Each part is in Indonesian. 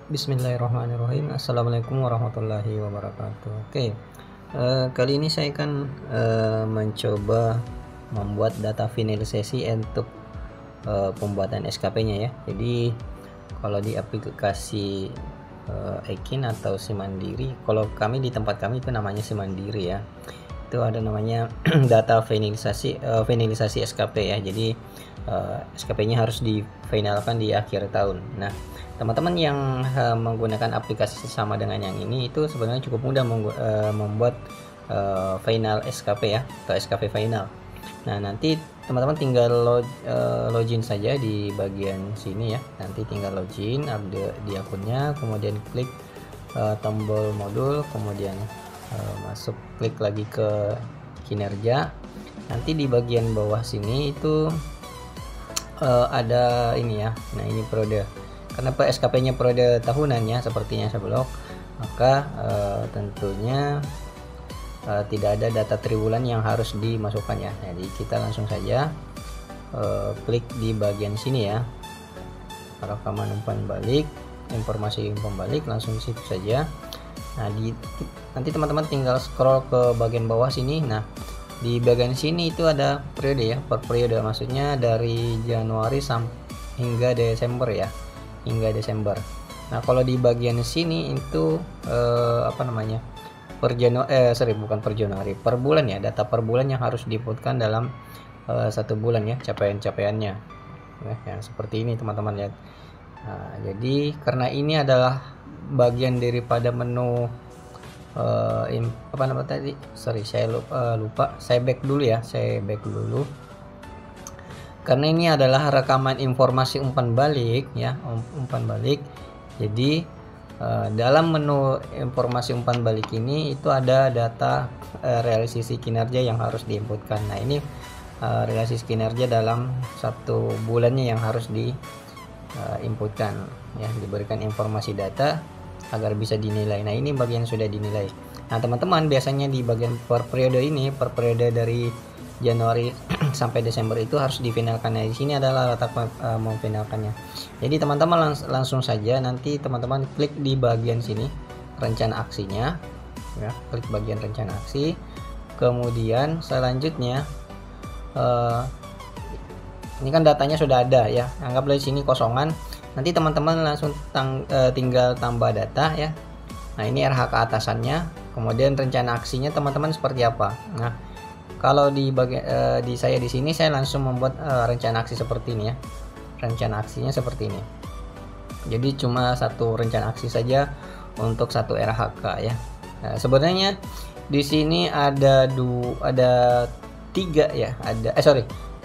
Bismillahirrahmanirrahim. Assalamualaikum warahmatullahi wabarakatuh. Oke, kali ini saya akan mencoba membuat data finalisasi untuk pembuatan SKP-nya ya. Jadi kalau di aplikasi Ekin atau Simandiri, kalau kami di tempat kami itu namanya Simandiri ya. Itu ada namanya data finalisasi SKP ya. Jadi SKP-nya harus difinalkan di akhir tahun. Nah, teman-teman yang menggunakan aplikasi sama dengan yang ini itu sebenarnya cukup mudah membuat final SKP ya, atau SKP final. Nah, nanti teman-teman tinggal login saja di bagian sini ya. Nanti tinggal login di akunnya, kemudian klik tombol modul, kemudian masuk, klik lagi ke kinerja. Nanti di bagian bawah sini itu ada ini ya. Nah, ini periode. Karena SKP-nya periode tahunan ya, sepertinya seblok, maka tentunya tidak ada data triwulan yang harus dimasukkan ya. Jadi kita langsung saja klik di bagian sini ya, rekaman umpan balik, informasi umpan balik, langsung di situ saja. Nah, nanti teman-teman tinggal scroll ke bagian bawah sini. Nah, di bagian sini itu ada periode ya, per periode, maksudnya dari Januari hingga Desember ya, hingga Desember. Nah, kalau di bagian sini itu bukan per Januari, per bulan ya, data per bulan yang harus diinputkan dalam satu bulan ya, capaian-capaiannya ya, yang seperti ini teman-teman lihat. Nah, jadi karena ini adalah bagian daripada menu saya lupa, saya back dulu karena ini adalah rekaman informasi umpan balik ya, umpan balik. Jadi dalam menu informasi umpan balik ini itu ada data realisasi kinerja yang harus diinputkan. Nah, ini realisasi kinerja dalam satu bulannya yang harus diinputkan ya, diberikan informasi data agar bisa dinilai. Nah, ini bagian sudah dinilai. Nah, teman-teman biasanya di bagian per periode ini, per periode dari Januari sampai Desember itu harus difinalkan. Nah, di sini adalah letak memfinalkannya. Jadi teman-teman langsung saja nanti teman-teman klik di bagian sini rencana aksinya ya, klik bagian rencana aksi. Kemudian selanjutnya ini kan datanya sudah ada ya, anggaplah di sini kosongan. Nanti teman-teman langsung tinggal tambah data ya. Nah, ini RH ke atasannya, kemudian rencana aksinya teman-teman seperti apa. Nah, kalau di saya di sini saya langsung membuat rencana aksi seperti ini ya. Rencana aksinya seperti ini. Jadi cuma satu rencana aksi saja untuk satu RHK ya. Nah, sebenarnya di sini ada tiga ya,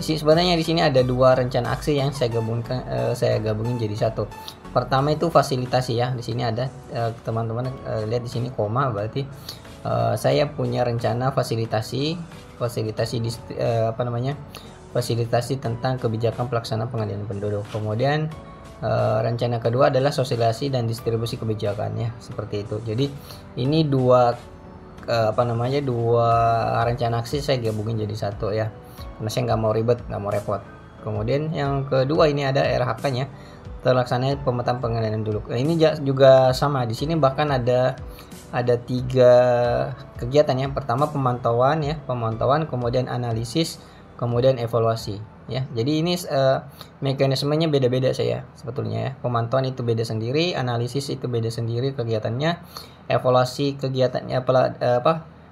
sebenarnya di sini ada dua rencana aksi yang saya gabungin jadi satu. Pertama itu fasilitasi ya. Di sini ada teman-teman lihat di sini koma, berarti saya punya rencana fasilitasi tentang kebijakan pelaksanaan pengadilan penduduk. Kemudian rencana kedua adalah sosialisasi dan distribusi kebijakan ya, seperti itu. Jadi ini dua rencana aksi saya gabungin jadi satu ya, karena saya nggak mau ribet, nggak mau repot. Kemudian yang kedua ini ada RHK-nya, terlaksananya pemetaan pengadilan penduduk. Nah, ini juga sama. Di sini bahkan ada tiga kegiatan ya. Pertama pemantauan, kemudian analisis, kemudian evaluasi ya. Jadi ini mekanismenya beda-beda saya sebetulnya ya. Pemantauan itu beda sendiri, analisis itu beda sendiri kegiatannya, evaluasi kegiatannya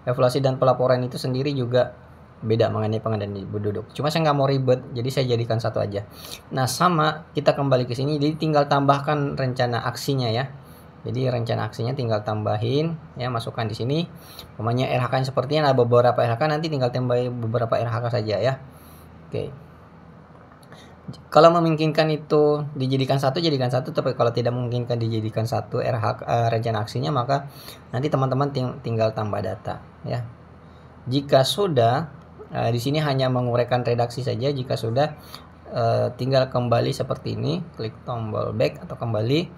evaluasi dan pelaporan itu sendiri juga beda mengenai pengadilan penduduk. Cuma saya nggak mau ribet, jadi saya jadikan satu aja. Nah, sama, kita kembali ke sini, jadi tinggal tambahkan rencana aksinya ya. Jadi rencana aksinya tinggal tambahin ya, masukkan di sini. Namanya RHK sepertinya ada beberapa RHK, nanti tinggal tambahin beberapa RHK saja ya. Oke. Kalau memungkinkan itu dijadikan satu, jadikan satu. Tapi kalau tidak memungkinkan dijadikan satu rencana aksinya, maka nanti teman-teman tinggal tambah data ya. Jika sudah di sini hanya menguraikan redaksi saja. Jika sudah tinggal kembali seperti ini, klik tombol back atau kembali.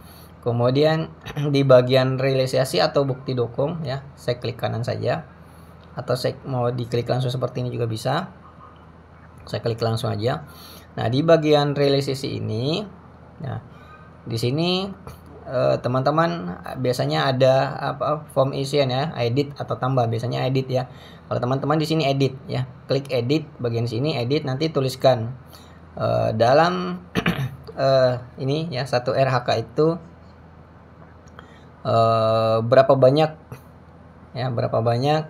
Kemudian di bagian realisasi atau bukti dukung ya, saya klik kanan saja, atau saya mau diklik langsung seperti ini juga bisa. Saya klik langsung aja. Nah, di bagian realisasi ini, nah di sini teman-teman biasanya ada apa form isian ya, edit atau tambah, biasanya edit ya. Kalau teman-teman di sini edit ya, klik edit bagian sini edit, nanti tuliskan dalam ini ya, satu RHK itu berapa banyak ya, berapa banyak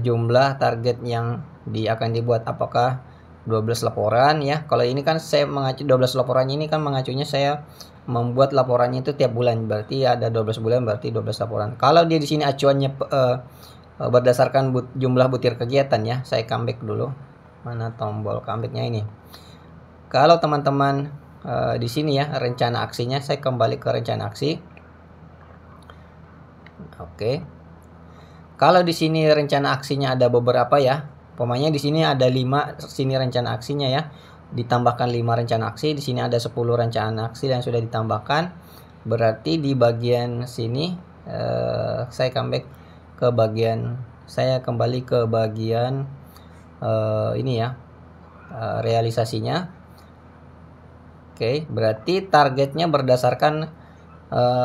jumlah target yang akan dibuat, apakah 12 laporan ya. Kalau ini kan saya mengacu 12 laporan, ini kan mengacunya saya membuat laporannya itu tiap bulan, berarti ada 12 bulan, berarti 12 laporan. Kalau dia di sini acuannya berdasarkan jumlah butir kegiatan ya, saya comeback dulu. Mana tombol comebacknya ini. Kalau teman-teman di sini ya, rencana aksinya, saya kembali ke rencana aksi. Oke. Kalau di sini rencana aksinya ada beberapa ya. Pokoknya di sini ada 5 sini rencana aksinya ya. Ditambahkan 5 rencana aksi, di sini ada 10 rencana aksi yang sudah ditambahkan. Berarti di bagian sini saya comeback ke bagian, saya kembali ke bagian ini ya, realisasinya. Oke, berarti targetnya berdasarkan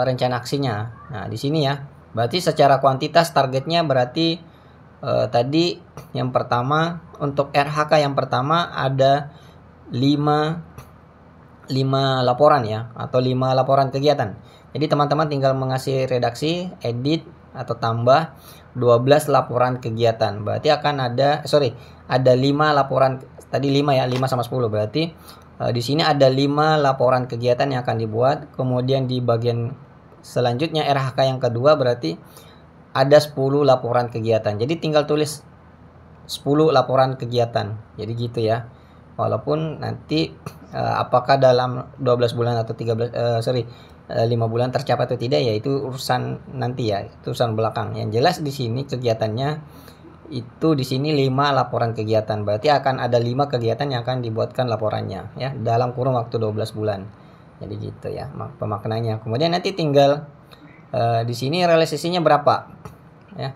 rencana aksinya. Nah, di sini ya. Berarti secara kuantitas targetnya berarti tadi yang pertama untuk RHK yang pertama ada 5 laporan ya, atau 5 laporan kegiatan. Jadi teman-teman tinggal mengasih redaksi, edit atau tambah 12 laporan kegiatan. Berarti akan ada ada 5 laporan, tadi 5 ya, 5 sama 10 berarti di sini ada 5 laporan kegiatan yang akan dibuat. Kemudian di bagian selanjutnya RHK yang kedua berarti ada 10 laporan kegiatan. Jadi tinggal tulis 10 laporan kegiatan. Jadi gitu ya. Walaupun nanti apakah dalam 12 bulan atau 5 bulan tercapai atau tidak ya, itu urusan nanti ya, itu urusan belakang. Yang jelas di sini kegiatannya itu di sini 5 laporan kegiatan. Berarti akan ada 5 kegiatan yang akan dibuatkan laporannya ya dalam kurun waktu 12 bulan. Jadi gitu ya pemaknanya. Kemudian nanti tinggal di sini realisasinya berapa ya.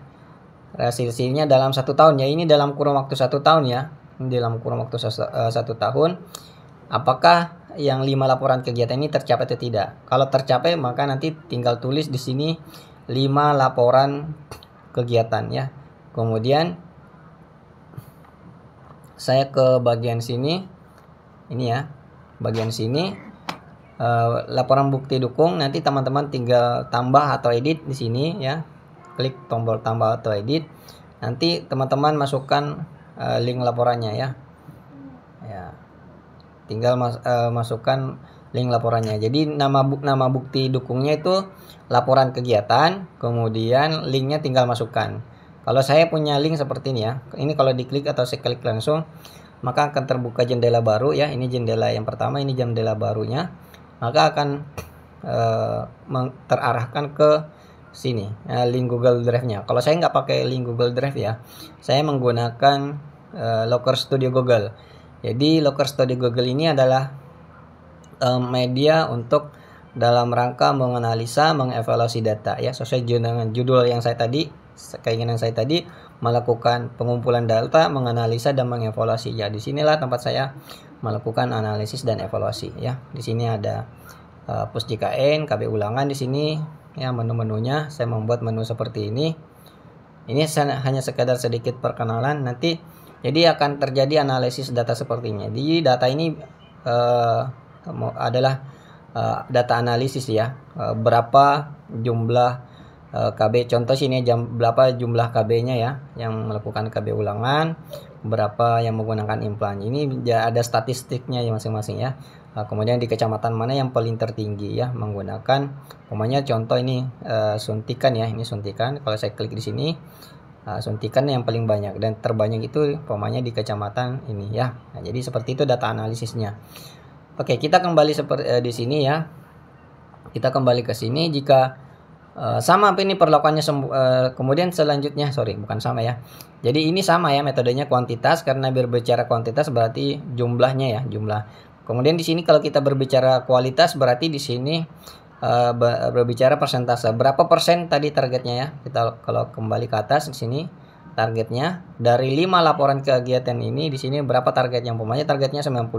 Realisasinya dalam 1 tahun ya. Ini dalam kurun waktu 1 tahun ya. Ini dalam kurun waktu 1 tahun. Apakah yang 5 laporan kegiatan ini tercapai atau tidak? Kalau tercapai maka nanti tinggal tulis di sini 5 laporan kegiatan ya. Kemudian saya ke bagian sini. Ini ya. Bagian sini laporan bukti dukung, nanti teman-teman tinggal tambah atau edit di sini ya, klik tombol tambah atau edit, nanti teman-teman masukkan link laporannya ya, tinggal masukkan link laporannya. Jadi nama bukti dukungnya itu laporan kegiatan, kemudian linknya tinggal masukkan. Kalau saya punya link seperti ini ya, ini kalau diklik atau saya klik langsung maka akan terbuka jendela baru ya. Ini jendela yang pertama, ini jendela barunya. Maka akan terarahkan ke sini link Google Drive-nya. Kalau saya nggak pakai link Google Drive ya, saya menggunakan Locker Studio Google. Jadi Locker Studio Google ini adalah media untuk dalam rangka menganalisa, mengevaluasi data ya, sesuai dengan judul yang saya tadi, keinginan saya tadi, melakukan pengumpulan data, menganalisa dan mengevaluasi. Ya, disinilah tempat saya melakukan analisis dan evaluasi ya. Di sini ada PusJKN, KB ulangan di sini ya, menu-menunya. Saya membuat menu seperti ini. Ini hanya sekedar sedikit perkenalan. Nanti jadi akan terjadi analisis data seperti ini. Jadi data ini adalah data analisis ya. Berapa jumlah KB, contoh sini berapa jumlah KB-nya ya yang melakukan KB ulangan, berapa yang menggunakan implan. Ini ada statistiknya ya masing-masing ya. Kemudian di kecamatan mana yang paling tertinggi ya menggunakan, umpamanya contoh ini suntikan ya, ini suntikan. Kalau saya klik di sini suntikan yang paling banyak dan terbanyak itu umpamanya di kecamatan ini ya. Nah, jadi seperti itu data analisisnya. Oke, kita kembali seperti di sini ya. Kita kembali ke sini. Jika sama apa ini perlakuannya, kemudian selanjutnya bukan sama ya. Jadi ini sama ya metodenya kuantitas, karena berbicara kuantitas berarti jumlahnya ya, jumlah. Kemudian di sini kalau kita berbicara kualitas berarti di sini berbicara persentase. Berapa persen tadi targetnya ya? Kita kalau kembali ke atas di sini targetnya dari 5 laporan kegiatan ini, di sini berapa targetnya? Umpamanya targetnya 90.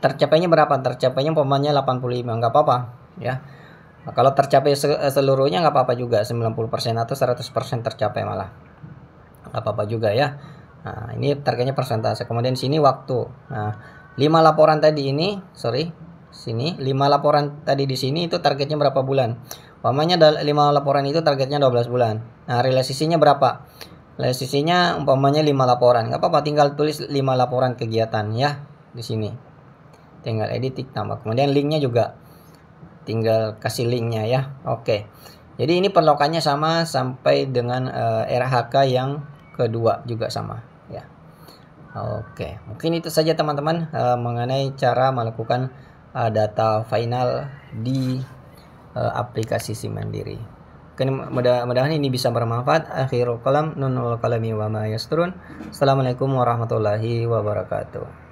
Tercapainya berapa? Tercapainya umpamanya 85. Enggak apa-apa ya. Nah, kalau tercapai seluruhnya nggak apa-apa juga, 90% atau 100% tercapai malah nggak apa-apa juga ya. Nah, ini targetnya persentase. Kemudian sini waktu. Nah, 5 laporan tadi ini, sini 5 laporan tadi di sini itu targetnya berapa bulan? Umpamanya 5 laporan itu targetnya 12 bulan. Nah, realisasinya berapa? Realisasinya umpamanya 5 laporan. Nggak apa-apa, tinggal tulis 5 laporan kegiatan ya di sini. Tinggal edit, tambah. Kemudian linknya juga tinggal kasih linknya ya. Oke. Jadi ini perlokannya sama sampai dengan RHK yang kedua juga sama ya. Oke, mungkin itu saja teman-teman mengenai cara melakukan data final di aplikasi SIM Mandiri. Oke, mudah-mudahan ini bisa bermanfaat. Akhirul kalam, nunul kalami wa ma yasturun. Assalamualaikum warahmatullahi wabarakatuh.